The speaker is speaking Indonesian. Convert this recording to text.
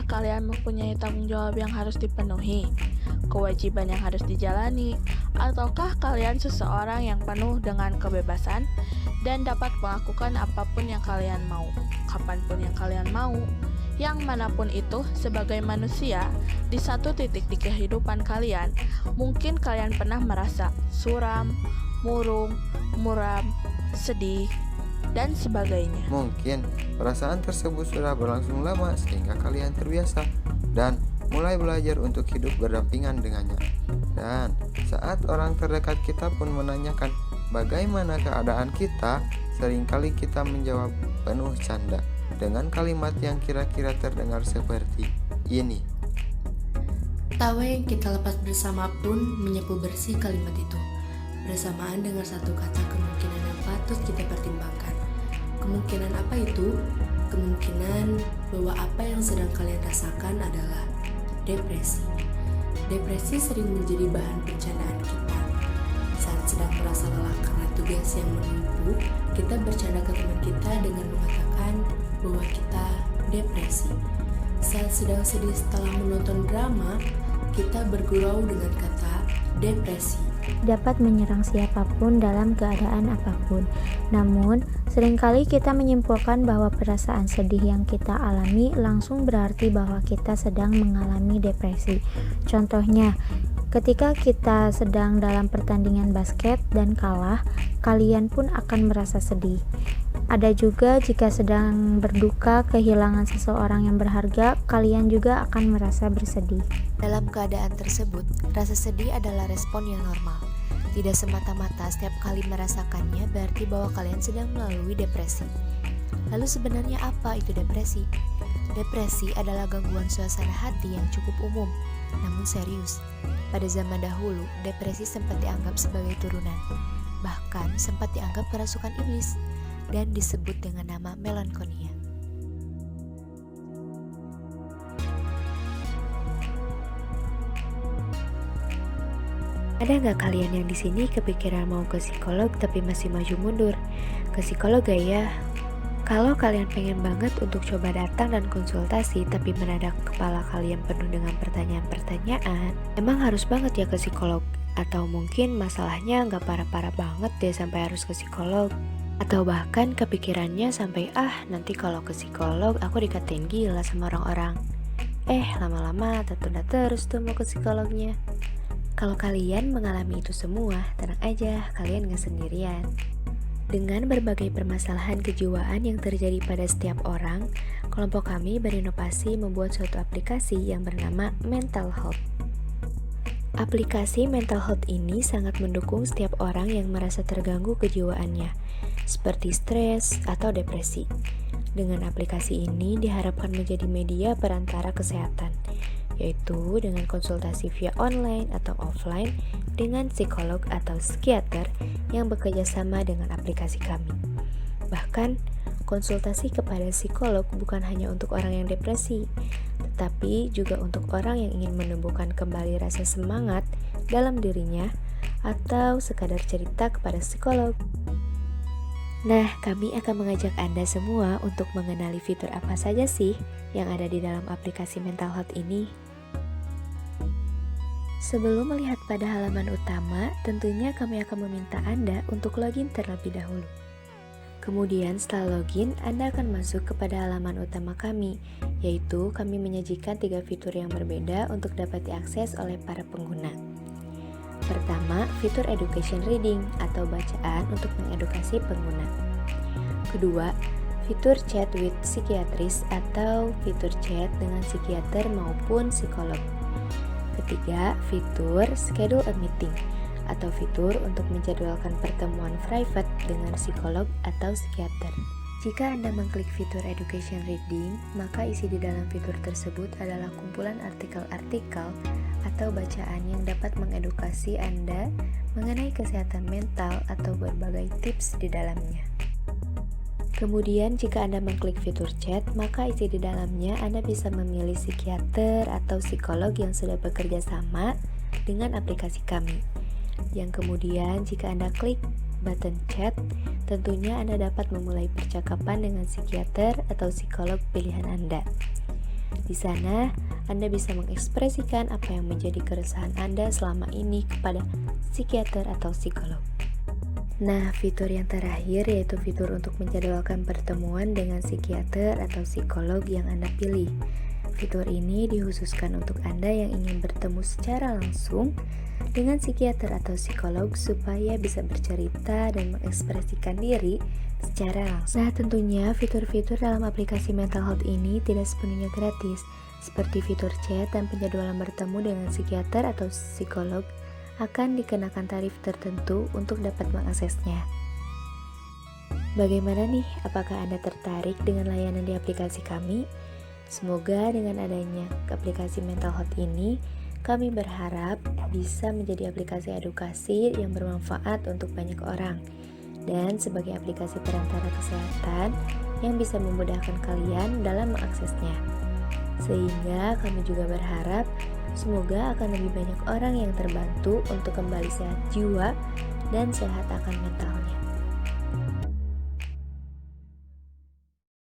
kalian mempunyai tanggung jawab yang harus dipenuhi, kewajiban yang harus dijalani, ataukah kalian seseorang yang penuh dengan kebebasan dan dapat melakukan apapun yang kalian mau, kapanpun yang kalian mau, yang manapun itu sebagai manusia di satu titik di kehidupan kalian, mungkin kalian pernah merasa suram, murung, muram, sedih, dan sebagainya. Mungkin perasaan tersebut sudah berlangsung lama sehingga kalian terbiasa dan mulai belajar untuk hidup berdampingan dengannya. Dan saat orang terdekat kita pun menanyakan bagaimana keadaan kita, seringkali kita menjawab penuh canda dengan kalimat yang kira-kira terdengar seperti ini. Tawa yang kita lepas bersama pun menyapu bersih kalimat itu, bersamaan dengan satu kata kemungkinan yang patut kita pertimbangkan. Kemungkinan apa itu? Kemungkinan bahwa apa yang sedang kalian rasakan adalah depresi. Depresi sering menjadi bahan bercandaan kita. Saat sedang merasa lelah karena tugas yang menumpuk, kita bercanda ke teman kita dengan mengatakan bahwa kita depresi. Saat sedang sedih setelah menonton drama, kita bergurau dengan kata depresi. Dapat menyerang siapapun dalam keadaan apapun. Namun, seringkali kita menyimpulkan bahwa perasaan sedih yang kita alami langsung berarti bahwa kita sedang mengalami depresi. Contohnya, ketika kita sedang dalam pertandingan basket dan kalah, kalian pun akan merasa sedih. Ada juga jika sedang berduka kehilangan seseorang yang berharga, kalian juga akan merasa bersedih. Dalam keadaan tersebut, rasa sedih adalah respon yang normal. Tidak semata-mata setiap kali merasakannya berarti bahwa kalian sedang melalui depresi. Lalu sebenarnya apa itu depresi? Depresi adalah gangguan suasana hati yang cukup umum, namun serius. Pada zaman dahulu, depresi sempat dianggap sebagai turunan, bahkan sempat dianggap kerasukan iblis, dan disebut dengan nama melankolia. Ada nggak kalian yang di sini kepikiran mau ke psikolog tapi masih maju mundur? Ke psikolog gak ya? Kalau kalian pengen banget untuk coba datang dan konsultasi tapi mendadak kepala kalian penuh dengan pertanyaan-pertanyaan, emang harus banget ya ke psikolog? Atau mungkin masalahnya nggak parah-parah banget deh sampai harus ke psikolog? Atau bahkan kepikirannya sampai nanti kalau ke psikolog aku dikatain gila sama orang-orang. Lama-lama tertunda terus tuh mau ke psikolognya. Kalau kalian mengalami itu semua, tenang aja, kalian gak sendirian. Dengan berbagai permasalahan kejiwaan yang terjadi pada setiap orang, kelompok kami berinovasi membuat suatu aplikasi yang bernama Mental Health. Aplikasi Mental Health ini sangat mendukung setiap orang yang merasa terganggu kejiwaannya, seperti stres atau depresi. Dengan aplikasi ini diharapkan menjadi media perantara kesehatan, yaitu dengan konsultasi via online atau offline dengan psikolog atau psikiater yang bekerja sama dengan aplikasi kami. Bahkan, konsultasi kepada psikolog bukan hanya untuk orang yang depresi, tetapi juga untuk orang yang ingin menumbuhkan kembali rasa semangat dalam dirinya atau sekadar cerita kepada psikolog. Nah, kami akan mengajak Anda semua untuk mengenali fitur apa saja sih yang ada di dalam aplikasi Mental Health ini. Sebelum melihat pada halaman utama, tentunya kami akan meminta Anda untuk login terlebih dahulu. Kemudian setelah login, Anda akan masuk kepada halaman utama kami, yaitu kami menyajikan 3 fitur yang berbeda untuk dapat diakses oleh para pengguna. Pertama, fitur education reading atau bacaan untuk mengedukasi pengguna. Kedua, fitur chat with psychiatrist atau fitur chat dengan psikiater maupun psikolog. Ketiga, fitur schedule a meeting atau fitur untuk menjadwalkan pertemuan private dengan psikolog atau psikiater. Jika Anda mengklik fitur education reading, maka isi di dalam fitur tersebut adalah kumpulan artikel-artikel atau bacaan yang dapat mengedukasi Anda mengenai kesehatan mental atau berbagai tips di dalamnya. Kemudian jika Anda mengklik fitur chat, maka isi di dalamnya Anda bisa memilih psikiater atau psikolog yang sudah bekerja sama dengan aplikasi kami. Yang kemudian jika Anda klik button chat, tentunya Anda dapat memulai percakapan dengan psikiater atau psikolog pilihan Anda. Di sana, Anda bisa mengekspresikan apa yang menjadi keresahan Anda selama ini kepada psikiater atau psikolog. Nah, fitur yang terakhir yaitu fitur untuk menjadwalkan pertemuan dengan psikiater atau psikolog yang Anda pilih. Fitur ini dikhususkan untuk Anda yang ingin bertemu secara langsung dengan psikiater atau psikolog supaya bisa bercerita dan mengekspresikan diri secara langsung. Nah, tentunya fitur-fitur dalam aplikasi mental health ini tidak sepenuhnya gratis, seperti fitur chat dan penjadwalan bertemu dengan psikiater atau psikolog akan dikenakan tarif tertentu untuk dapat mengaksesnya. Bagaimana nih? Apakah Anda tertarik dengan layanan di aplikasi kami? Semoga dengan adanya aplikasi mental health ini, kami berharap bisa menjadi aplikasi edukasi yang bermanfaat untuk banyak orang dan sebagai aplikasi perantara kesehatan yang bisa memudahkan kalian dalam mengaksesnya. Sehingga kami juga berharap semoga akan lebih banyak orang yang terbantu untuk kembali sehat jiwa dan sehat akan mentalnya.